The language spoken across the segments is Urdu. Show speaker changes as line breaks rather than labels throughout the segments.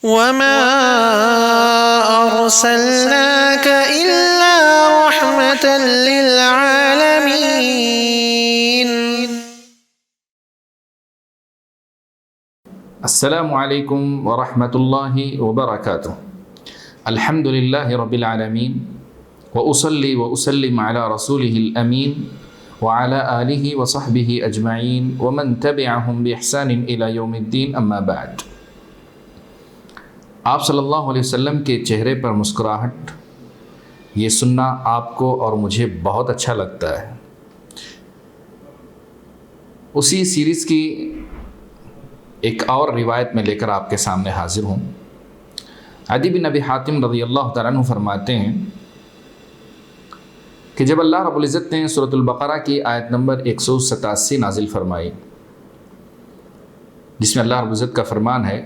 وما أرسلناك إلا رحمة للعالمين.
السلام علیکم ورحمۃ اللہ وبرکاتہ. الحمد للہ رب العالمین وأصلی وأسلم علی رسولہ الامین وعلی آلہ وصحبہ اجمعین ومن تبعہم بإحسان الی یوم الدین. اما بعد. آپ صلی اللہ علیہ وسلم کے چہرے پر مسکراہٹ، یہ سننا آپ کو اور مجھے بہت اچھا لگتا ہے. اسی سیریز کی ایک اور روایت میں لے کر آپ کے سامنے حاضر ہوں. عدی بن ابی حاتم رضی اللہ تعالیٰ عنہ فرماتے ہیں کہ جب اللہ رب العزت نے سورۃ البقرہ کی آیت نمبر 187 نازل فرمائی، جس میں اللہ رب العزت کا فرمان ہے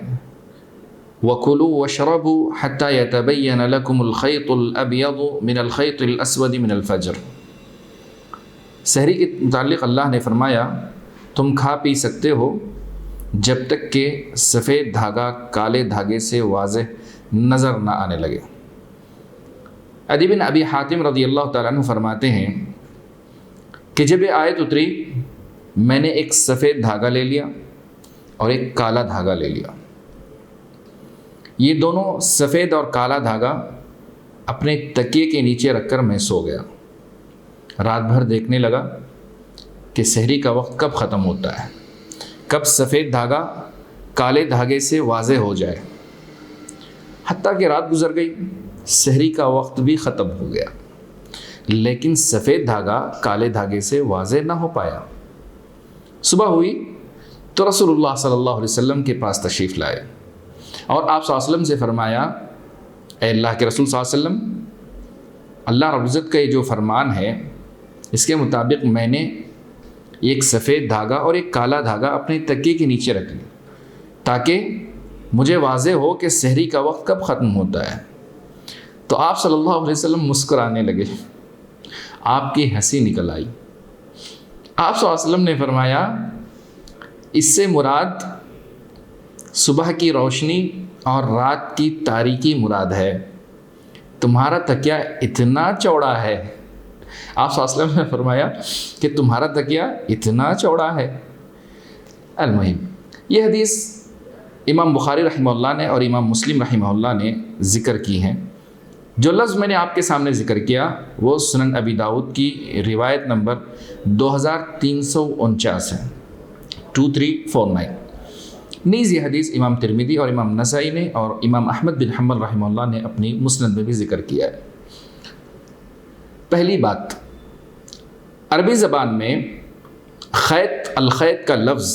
وَكُلُوا وَاشْرَبُوا حَتَّى يَتَبَيَّنَ لَكُمُ الْخَيْطُ الْأَبْيَضُ مِنَ الْخَيْطِ الْأَسْوَدِ مِنَ الْفَجْرِ، سحری کے متعلق اللہ نے فرمایا تم کھا پی سکتے ہو جب تک کہ سفید دھاگا کالے دھاگے سے واضح نظر نہ آنے لگے. عدی بن ابی حاتم رضی اللہ تعالیٰ عنہ فرماتے ہیں کہ جب یہ آیت اتری میں نے ایک سفید دھاگا لے لیا اور ایک کالا دھاگا لے لیا. یہ دونوں سفید اور کالا دھاگا اپنے تکیے کے نیچے رکھ کر میں سو گیا. رات بھر دیکھنے لگا کہ سحری کا وقت کب ختم ہوتا ہے، کب سفید دھاگا کالے دھاگے سے واضح ہو جائے. حتیٰ کہ رات گزر گئی، سحری کا وقت بھی ختم ہو گیا، لیکن سفید دھاگا کالے دھاگے سے واضح نہ ہو پایا. صبح ہوئی تو رسول اللہ صلی اللہ علیہ وسلم کے پاس تشریف لائے اور آپ صلی اللہ علیہ وسلم سے فرمایا اے اللہ کے رسول صلی اللہ علیہ وسلم، اللہ رب العزت کا یہ جو فرمان ہے اس کے مطابق میں نے ایک سفید دھاگا اور ایک کالا دھاگا اپنے تکیے کے نیچے رکھ لی تاکہ مجھے واضح ہو کہ سحری کا وقت کب ختم ہوتا ہے. تو آپ صلی اللہ علیہ وسلم مسکرانے لگے، آپ کی ہنسی نکل آئی. آپ صلی اللہ علیہ وسلم نے فرمایا اس سے مراد صبح کی روشنی اور رات کی تاریکی مراد ہے. تمہارا تکیہ اتنا چوڑا ہے. آپ صلی اللہ علیہ وسلم نے فرمایا کہ تمہارا تکیہ اتنا چوڑا ہے. المہم، یہ حدیث امام بخاری رحمہ اللہ نے اور امام مسلم رحمہ اللہ نے ذکر کی ہیں. جو لفظ میں نے آپ کے سامنے ذکر کیا وہ سنن ابی داؤد کی روایت نمبر 2349 ہے، 2349. نیز یہ حدیث امام ترمذی اور امام نسائی نے اور امام احمد بن حنبل رحمہ اللہ نے اپنی مسند میں بھی ذکر کیا ہے. پہلی بات، عربی زبان میں خیط الخیط کا لفظ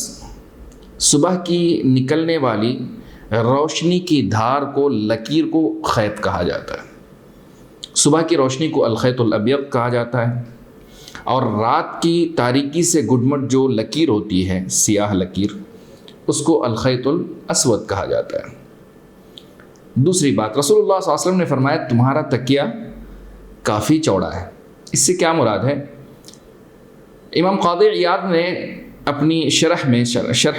صبح کی نکلنے والی روشنی کی دھار کو لکیر کو خیط کہا جاتا ہے. صبح کی روشنی کو الخیط الابیض کہا جاتا ہے اور رات کی تاریکی سے گڈمٹ جو لکیر ہوتی ہے سیاہ لکیر اس کو الخیط الاسود کہا جاتا ہے. دوسری بات، رسول اللہ صلی اللہ علیہ وسلم نے فرمایا تمہارا تکیہ کافی چوڑا ہے. اس سے کیا مراد ہے؟ امام قاضی عیاض نے اپنی شرح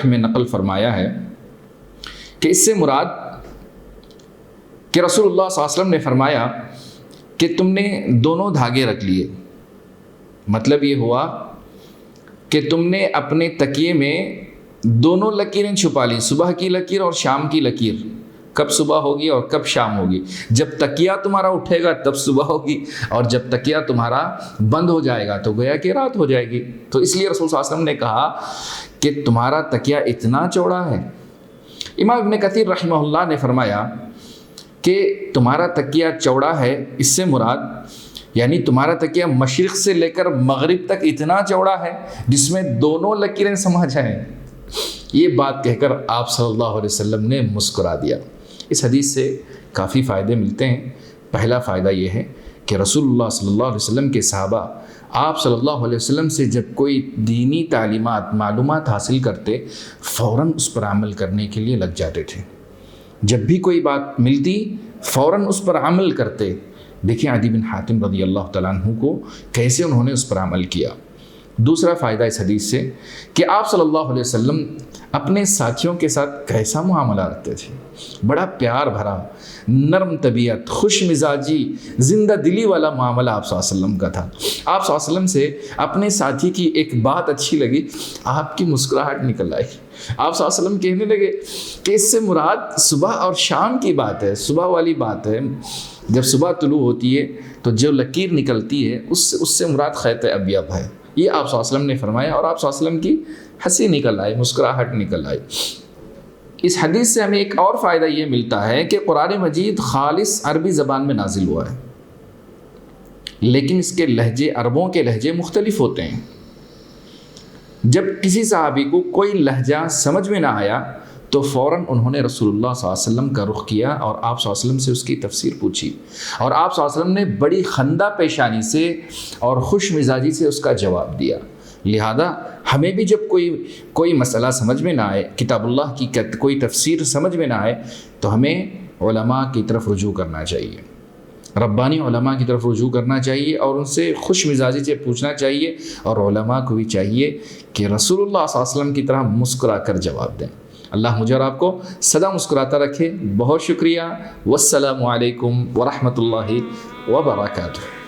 میں نقل فرمایا ہے کہ اس سے مراد کہ رسول اللہ صلی اللہ علیہ وسلم نے فرمایا کہ تم نے دونوں دھاگے رکھ لیے. مطلب یہ ہوا کہ تم نے اپنے تکیے میں دونوں لکیریں چھپا لی، صبح کی لکیر اور شام کی لکیر. کب صبح ہوگی اور کب شام ہوگی؟ جب تکیہ تمہارا اٹھے گا تب صبح ہوگی، اور جب تکیہ تمہارا بند ہو جائے گا تو گویا کہ رات ہو جائے گی. تو اس لیے رسول صلی اللہ علیہ وسلم نے کہا کہ تمہارا تکیہ اتنا چوڑا ہے. امام ابن کثیر رحمہ اللہ نے فرمایا کہ تمہارا تکیہ چوڑا ہے، اس سے مراد یعنی تمہارا تکیہ مشرق سے لے کر مغرب تک اتنا چوڑا ہے جس میں دونوں لکیریں سما جائیں. یہ بات کہہ کر آپ صلی اللہ علیہ وسلم نے مسکرا دیا. اس حدیث سے کافی فائدے ملتے ہیں. پہلا فائدہ یہ ہے کہ رسول اللہ صلی اللہ علیہ وسلم کے صحابہ آپ صلی اللہ علیہ وسلم سے جب کوئی دینی تعلیمات معلومات حاصل کرتے فوراً اس پر عمل کرنے کے لیے لگ جاتے تھے. جب بھی کوئی بات ملتی فوراً اس پر عمل کرتے. دیکھیں عدی بن حاتم رضی اللہ تعالیٰ عنہ کو کیسے انہوں نے اس پر عمل کیا. دوسرا فائدہ اس حدیث سے کہ آپ صلی اللہ علیہ وسلم اپنے ساتھیوں کے ساتھ کیسا معاملہ رکھتے تھے، بڑا پیار بھرا، نرم طبیعت، خوش مزاجی، زندہ دلی والا معاملہ آپ صلی اللہ علیہ وسلم کا تھا۔ آپ صلی اللہ علیہ وسلم سے اپنے ساتھی کی ایک بات اچھی لگی، آپ کی مسکراہٹ نکل آئی۔ آپ صلی اللہ علیہ وسلم کہنے لگے کہ اس سے مراد صبح اور شام کی بات ہے، صبح والی بات ہے، جب صبح طلوع ہوتی ہے تو جو لکیر نکلتی ہے اس سے مراد خیط ابیض ہے۔ یہ آپ صلی اللہ علیہ وسلم نے فرمایا، اور آپ صلی اللہ علیہ وسلم کی ہنسی نکل آئی، مسکراہٹ نکل آئی۔ اس حدیث سے ہمیں ایک اور فائدہ یہ ملتا ہے کہ قرآن مجید خالص عربی زبان میں نازل ہوا ہے، لیکن اس کے لہجے، عربوں کے لہجے مختلف ہوتے ہیں۔ جب کسی صحابی کو کوئی لہجہ سمجھ میں نہ آیا تو فوراً انہوں نے رسول اللہ صلی اللہ علیہ وسلم کا رخ کیا اور آپ صلی اللہ علیہ وسلم سے اس کی تفسیر پوچھی، اور آپ صلی اللہ علیہ وسلم نے بڑی خندہ پیشانی سے اور خوش مزاجی سے اس کا جواب دیا۔ لہذا ہمیں بھی جب کوئی مسئلہ سمجھ میں نہ آئے، کتاب اللہ کی کوئی تفسیر سمجھ میں نہ آئے، تو ہمیں علماء کی طرف رجوع کرنا چاہیے، ربانی علماء کی طرف رجوع کرنا چاہیے اور ان سے خوش مزاجی سے پوچھنا چاہیے، اور علماء کو بھی چاہیے کہ رسول اللہ صلی اللہ علیہ وسلم کی طرح مسکرا کر جواب دیں۔ اللہ مجھے اور آپ کو سدا مسکراتا رکھے۔ بہت شکریہ۔ والسلام علیکم ورحمۃ اللہ وبرکاتہ۔